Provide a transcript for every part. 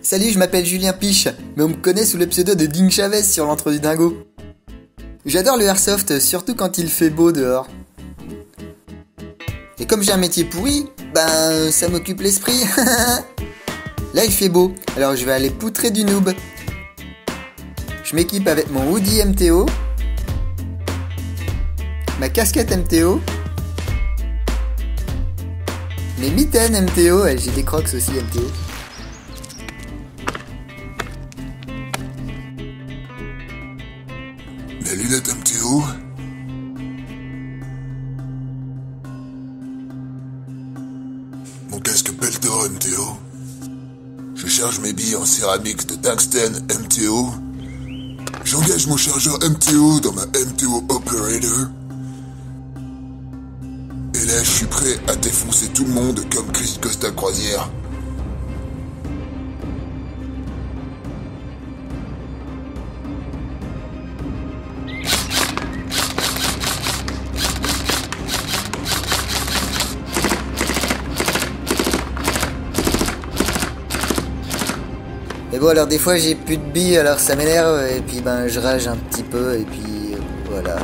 Salut, je m'appelle Julien Piche, mais on me connaît sous le pseudo de Ding Chavez sur l'entre du dingo. J'adore le airsoft, surtout quand il fait beau dehors. Et comme j'ai un métier pourri, ben ça m'occupe l'esprit. Là il fait beau, alors je vais aller poutrer du noob. Je m'équipe avec mon hoodie MTO, ma casquette MTO, mes mitaines MTO, j'ai des crocs aussi MTO. Mes lunettes MTO. Mon casque Peltor MTO. Je charge mes billes en céramique de tungstène MTO. J'engage mon chargeur MTO dans ma MTO Operator. Et là, je suis prêt à défoncer tout le monde comme Chris Costa Croisière. Et bon, alors des fois j'ai plus de billes, alors ça m'énerve, et puis ben je rage un petit peu, et puis voilà.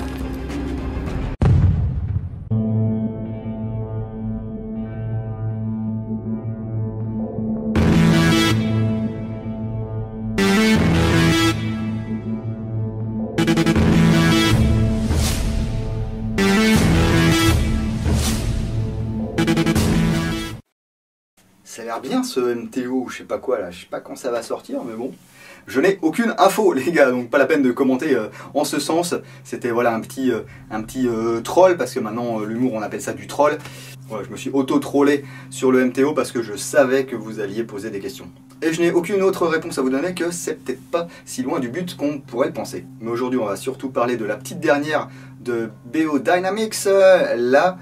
Ça a l'air bien ce MTO ou je sais pas quoi là, je sais pas quand ça va sortir mais bon. Je n'ai aucune info les gars, donc pas la peine de commenter en ce sens. C'était voilà un petit troll, parce que maintenant l'humour on appelle ça du troll. Ouais, je me suis auto-trollé sur le MTO parce que je savais que vous alliez poser des questions. Et je n'ai aucune autre réponse à vous donner que c'est peut-être pas si loin du but qu'on pourrait le penser. Mais aujourd'hui on va surtout parler de la petite dernière de BO Dynamics, la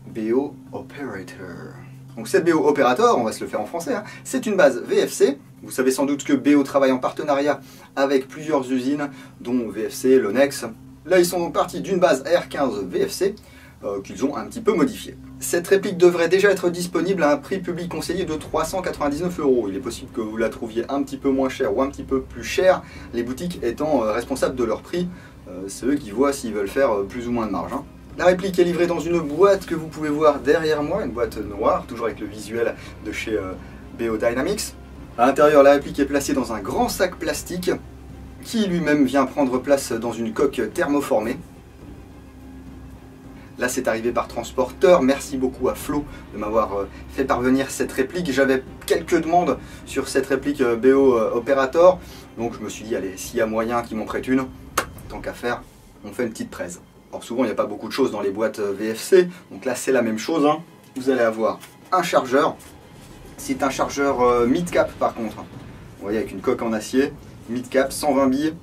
BO Operator. Donc cette BO Operator, on va se le faire en français, hein, c'est une base VFC. Vous savez sans doute que BO travaille en partenariat avec plusieurs usines, dont VFC, Lonex. Là, ils sont donc partis d'une base R15 VFC qu'ils ont un petit peu modifiée. Cette réplique devrait déjà être disponible à un prix public conseillé de 399 €. Il est possible que vous la trouviez un petit peu moins chère ou un petit peu plus chère, les boutiques étant responsables de leur prix. C'est eux qui voient s'ils veulent faire plus ou moins de marge. Hein. La réplique est livrée dans une boîte que vous pouvez voir derrière moi, une boîte noire, toujours avec le visuel de chez BO Dynamics. À l'intérieur, la réplique est placée dans un grand sac plastique qui lui-même vient prendre place dans une coque thermoformée. Là, c'est arrivé par transporteur. Merci beaucoup à Flo de m'avoir fait parvenir cette réplique. J'avais quelques demandes sur cette réplique BO Operator, donc je me suis dit, allez, s'il y a moyen qu'ils m'en prêtent une, tant qu'à faire, on fait une petite presse. Alors souvent il n'y a pas beaucoup de choses dans les boîtes VFC, donc là c'est la même chose. Hein. Vous allez avoir un chargeur, c'est un chargeur mid-cap par contre. Vous voyez avec une coque en acier, mid-cap, 120 billes.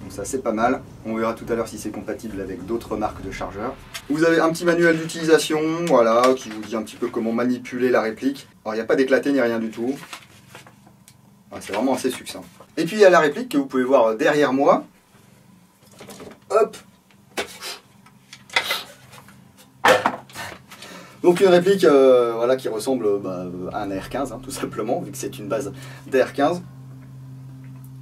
Donc ça c'est pas mal, on verra tout à l'heure si c'est compatible avec d'autres marques de chargeurs. Vous avez un petit manuel d'utilisation, voilà, qui vous dit un petit peu comment manipuler la réplique. Alors il n'y a pas d'éclaté ni rien du tout. C'est vraiment assez succinct. Et puis il y a la réplique que vous pouvez voir derrière moi. Hop. Donc une réplique voilà, qui ressemble à un R15, hein, tout simplement, vu que c'est une base d'R15.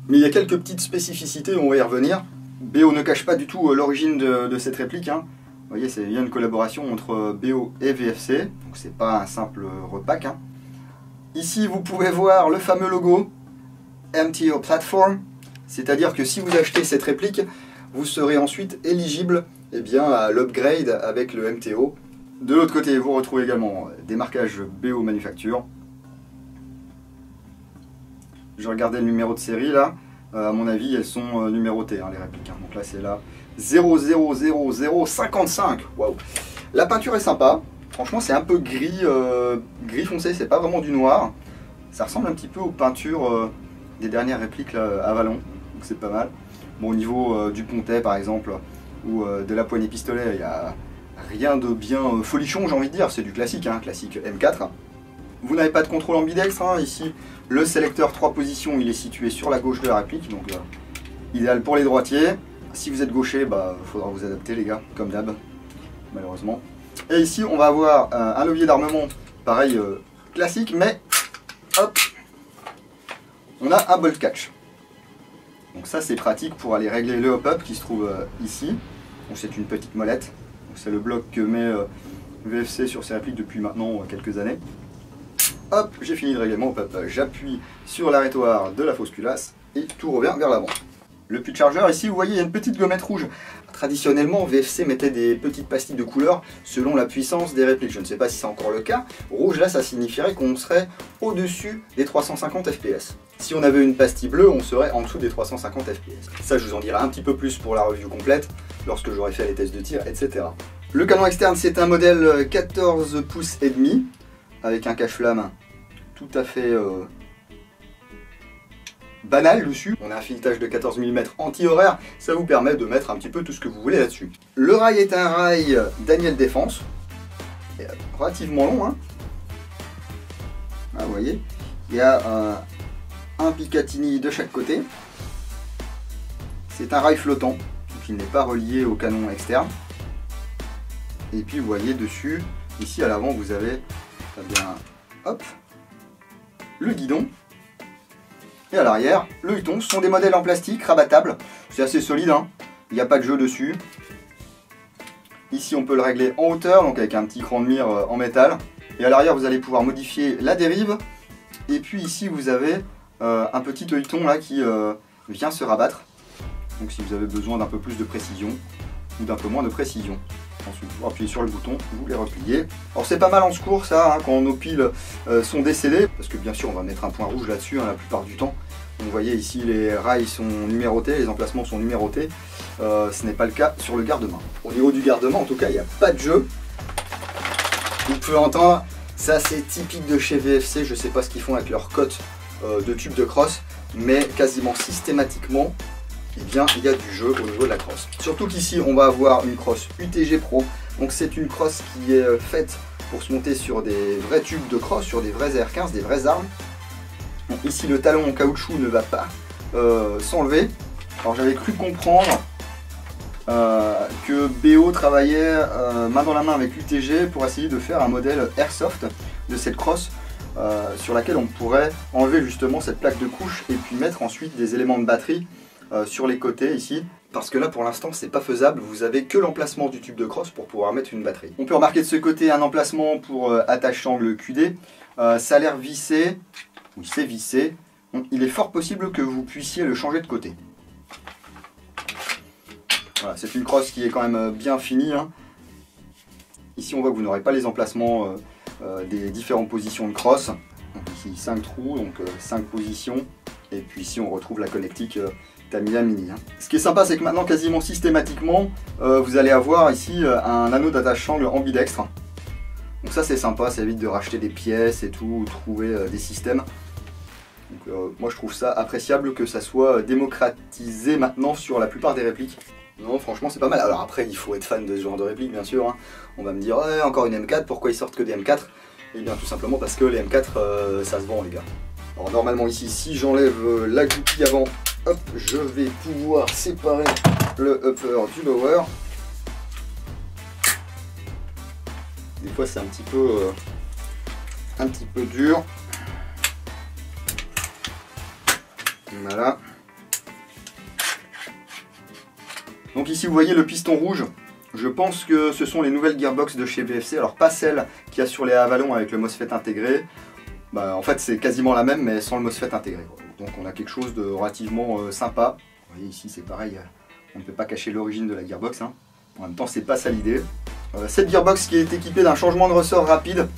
Mais il y a quelques petites spécificités, on va y revenir. BO ne cache pas du tout l'origine de cette réplique. Hein. Vous voyez, c'est bien une collaboration entre BO et VFC, donc c'est pas un simple repack. Hein. Ici, vous pouvez voir le fameux logo MTO Platform, c'est-à-dire que si vous achetez cette réplique, vous serez ensuite éligible à l'upgrade avec le MTO. De l'autre côté, vous retrouvez également des marquages BO Manufacture. Je regardais le numéro de série là. À mon avis, elles sont numérotées, hein, les répliques. Hein. Donc là, c'est là 000055. Waouh. La peinture est sympa. Franchement, c'est un peu gris, gris foncé. C'est pas vraiment du noir. Ça ressemble un petit peu aux peintures des dernières répliques là, Avalon. Donc c'est pas mal. Bon, au niveau du pontet par exemple, ou de la poignée pistolet, il n'y a rien de bien folichon, j'ai envie de dire, c'est du classique, hein, classique M4. Vous n'avez pas de contrôle ambidextre, hein, ici le sélecteur 3 positions il est situé sur la gauche de la réplique, donc idéal pour les droitiers. Si vous êtes gaucher, il faudra vous adapter les gars, comme d'hab, malheureusement. Et ici on va avoir un levier d'armement, pareil, classique, mais hop, on a un bolt catch. Donc ça c'est pratique pour aller régler le hop-up qui se trouve ici. Donc c'est une petite molette. C'est le bloc que met VFC sur ses répliques depuis maintenant quelques années. Hop, j'ai fini de régler mon hop-up. J'appuie sur l'arrêtoir de la fausse culasse et tout revient vers l'avant. Le puits de chargeur, ici vous voyez il y a une petite gommette rouge. Traditionnellement VFC mettait des petites pastilles de couleur selon la puissance des répliques. Je ne sais pas si c'est encore le cas. Rouge là ça signifierait qu'on serait au-dessus des 350 fps. Si on avait une pastille bleue, on serait en dessous des 350 fps. Ça je vous en dirai un petit peu plus pour la review complète, lorsque j'aurai fait les tests de tir, etc. Le canon externe c'est un modèle 14 pouces et demi, avec un cache-flamme tout à fait banal dessus. On a un filetage de 14 mm anti-horaire, ça vous permet de mettre un petit peu tout ce que vous voulez là-dessus. Le rail est un rail Daniel Défense, relativement long, hein. Ah, vous voyez, il y a un Picatinny de chaque côté. C'est un rail flottant, donc il n'est pas relié au canon externe. Et puis vous voyez dessus, ici à l'avant vous avez hop, le guidon. Et à l'arrière, le huton. Ce sont des modèles en plastique rabattables. C'est assez solide, hein. Il n'y a pas de jeu dessus. Ici, on peut le régler en hauteur, donc avec un petit cran de mire en métal. Et à l'arrière, vous allez pouvoir modifier la dérive. Et puis ici, vous avez un petit œilleton là qui vient se rabattre. Donc si vous avez besoin d'un peu plus de précision ou d'un peu moins de précision. Ensuite, vous appuyez sur le bouton, vous les repliez. Alors c'est pas mal en secours ça, hein, quand nos piles sont décellées, parce que bien sûr on va mettre un point rouge là-dessus, hein, la plupart du temps. Donc vous voyez ici les rails sont numérotés, les emplacements sont numérotés. Ce n'est pas le cas sur le garde-main. Au niveau du garde-main en tout cas il n'y a pas de jeu. Vous pouvez entendre, ça c'est typique de chez VFC, je sais pas ce qu'ils font avec leur cote de tube de crosse, mais quasiment systématiquement, eh bien, il y a du jeu au niveau de la crosse. Surtout qu'ici, on va avoir une crosse UTG Pro. Donc c'est une crosse qui est faite pour se monter sur des vrais tubes de crosse, sur des vrais R15, des vraies armes. Donc ici, le talon en caoutchouc ne va pas s'enlever. Alors j'avais cru comprendre que BO travaillait main dans la main avec l'UTG pour essayer de faire un modèle Airsoft de cette crosse. Sur laquelle on pourrait enlever justement cette plaque de couche et puis mettre ensuite des éléments de batterie sur les côtés ici, parce que là pour l'instant c'est pas faisable, vous avez que l'emplacement du tube de crosse pour pouvoir mettre une batterie. On peut remarquer de ce côté un emplacement pour attache-sangle QD, ça a l'air vissé, oui c'est vissé, donc il est fort possible que vous puissiez le changer de côté. Voilà, c'est une crosse qui est quand même bien finie, hein. Ici on voit que vous n'aurez pas les emplacements des différentes positions de crosse. Donc ici 5 trous, donc 5 positions, et puis ici on retrouve la connectique Tamiya Mini. Ce qui est sympa c'est que maintenant quasiment systématiquement vous allez avoir ici un anneau d'attache-sangle ambidextre. Donc ça c'est sympa, ça évite de racheter des pièces et tout, ou trouver des systèmes. Donc moi je trouve ça appréciable que ça soit démocratisé maintenant sur la plupart des répliques. Non franchement c'est pas mal. Alors après il faut être fan de ce genre de réplique bien sûr, hein. On va me dire ouais, encore une M4, pourquoi ils sortent que des M4? Et bien tout simplement parce que les M4 ça se vend les gars. Alors normalement ici si j'enlève la goupille avant, hop, je vais pouvoir séparer le upper du lower. Des fois c'est un petit peu dur. Voilà. Donc ici vous voyez le piston rouge. Je pense que ce sont les nouvelles gearbox de chez VFC. Alors pas celle qu'il y a sur les Avalon avec le MOSFET intégré. Bah, en fait c'est quasiment la même mais sans le MOSFET intégré. Donc on a quelque chose de relativement sympa. Vous voyez ici c'est pareil, on ne peut pas cacher l'origine de la gearbox, hein. En même temps c'est pas ça l'idée. Cette gearbox qui est équipée d'un changement de ressort rapide.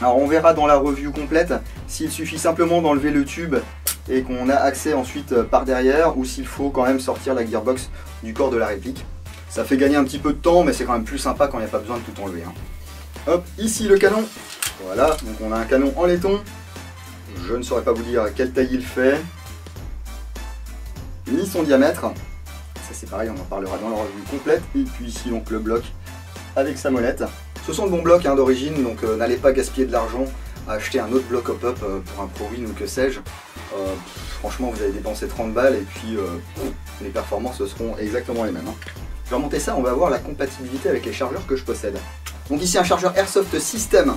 Alors on verra dans la review complète s'il suffit simplement d'enlever le tube et qu'on a accès ensuite par derrière, ou s'il faut quand même sortir la gearbox du corps de la réplique. Ça fait gagner un petit peu de temps, mais c'est quand même plus sympa quand il n'y a pas besoin de tout enlever, hein. Hop, ici le canon. Voilà, donc on a un canon en laiton. Je ne saurais pas vous dire quelle taille il fait, ni son diamètre. Ça c'est pareil, on en parlera dans la revue complète. Et puis ici donc le bloc avec sa molette. Ce sont de bons blocs hein, d'origine, donc n'allez pas gaspiller de l'argent à acheter un autre bloc hop-up pour un ProWin ou que sais-je. Franchement vous allez dépenser 30 balles et puis les performances seront exactement les mêmes, hein. Je vais remonter ça, on va voir la compatibilité avec les chargeurs que je possède. Donc ici un chargeur Airsoft System.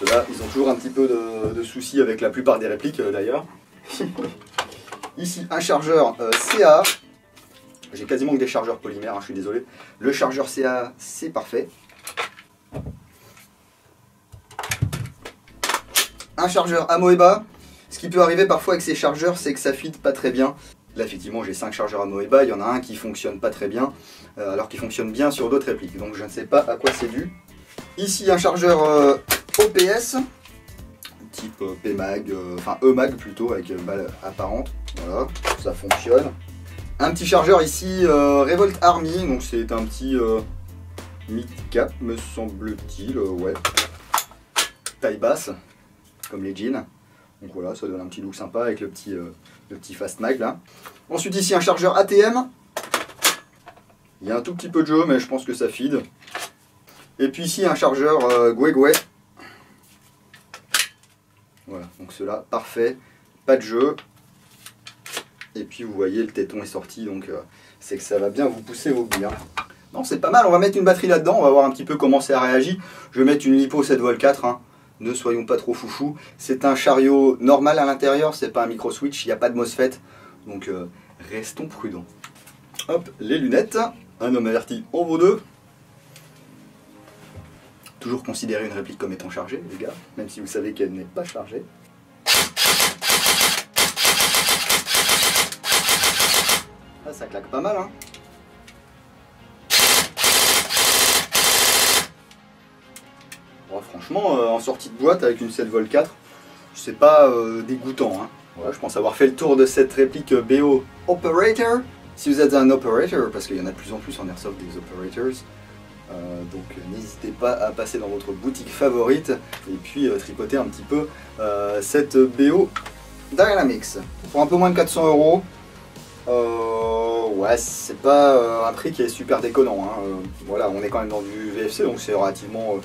Ceux-là, ils ont toujours un petit peu de soucis avec la plupart des répliques d'ailleurs. Ici, un chargeur CA. J'ai quasiment que des chargeurs polymères, hein, je suis désolé. Le chargeur CA, c'est parfait. Un chargeur Amoeba. Ce qui peut arriver parfois avec ces chargeurs, c'est que ça fit pas très bien. Là, effectivement, j'ai 5 chargeurs Amoeba. Il y en a un qui fonctionne pas très bien, alors qu'il fonctionne bien sur d'autres répliques. Donc, je ne sais pas à quoi c'est dû. Ici, un chargeur OPS, type PMAG, enfin EMAG plutôt, avec balle apparente. Voilà, ça fonctionne. Un petit chargeur ici, Revolt Army, donc c'est un petit mid-cap, me semble-t-il, ouais. Taille basse, comme les jeans. Donc voilà, ça donne un petit look sympa avec le petit fast mag là. Ensuite ici un chargeur ATM. Il y a un tout petit peu de jeu, mais je pense que ça feed. Et puis ici un chargeur Guegui. Voilà, donc cela parfait, pas de jeu. Et puis vous voyez, le téton est sorti, donc c'est que ça va bien vous pousser vos billes. Hein. Non, c'est pas mal, on va mettre une batterie là-dedans, on va voir un petit peu comment ça réagit. Je vais mettre une LiPo 7V4, hein. Ne soyons pas trop foufou. C'est un chariot normal à l'intérieur, c'est pas un micro switch, il n'y a pas de MOSFET. Donc restons prudents. Hop, les lunettes. Un homme averti en vaut deux. Toujours considérer une réplique comme étant chargée, les gars, même si vous savez qu'elle n'est pas chargée. Ah, ça claque pas mal, hein. Bon, franchement, en sortie de boîte avec une 7V4, c'est pas dégoûtant, hein. Voilà, je pense avoir fait le tour de cette réplique BO Operator. Si vous êtes un operator, parce qu'il y en a de plus en plus en airsoft des operators, donc n'hésitez pas à passer dans votre boutique favorite et puis tricoter un petit peu cette BO Dynamics. Pour un peu moins de 400 €, ouais, c'est pas un prix qui est super déconnant, hein. Voilà, on est quand même dans du VFC, donc c'est relativement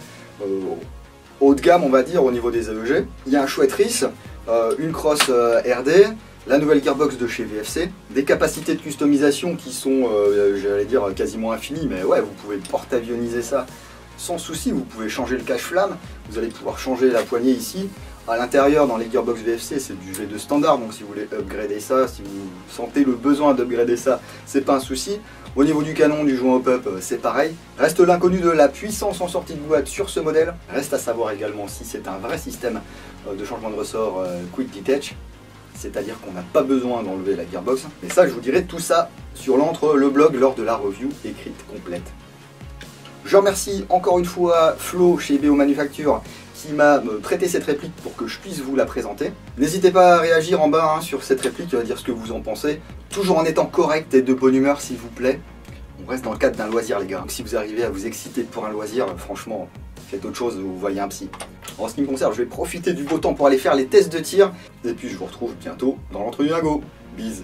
haut de gamme, on va dire, au niveau des AEG. Il y a un chouette RIS, une crosse RD, la nouvelle gearbox de chez VFC, des capacités de customisation qui sont, j'allais dire, quasiment infinies, mais ouais, vous pouvez porte-avioniser ça sans souci, vous pouvez changer le cache-flamme, vous allez pouvoir changer la poignée ici. À l'intérieur, dans les gearbox VFC, c'est du V2 standard, donc si vous voulez upgrader ça, si vous sentez le besoin d'upgrader ça, c'est pas un souci. Au niveau du canon, du joint hop-up, c'est pareil. Reste l'inconnu de la puissance en sortie de boîte sur ce modèle. Reste à savoir également si c'est un vrai système de changement de ressort Quick Detach, c'est-à-dire qu'on n'a pas besoin d'enlever la gearbox. Mais ça, je vous dirai tout ça sur le blog lors de la review écrite complète. Je remercie encore une fois Flo chez BO Manufacture qui m'a prêté cette réplique pour que je puisse vous la présenter. N'hésitez pas à réagir en bas sur cette réplique, à dire ce que vous en pensez. Toujours en étant correct et de bonne humeur s'il vous plaît. On reste dans le cadre d'un loisir les gars. Donc si vous arrivez à vous exciter pour un loisir, franchement, faites autre chose, vous voyez un psy. En ce qui me concerne, je vais profiter du beau temps pour aller faire les tests de tir. Et puis je vous retrouve bientôt dans l'entre-deux lingots. Bise.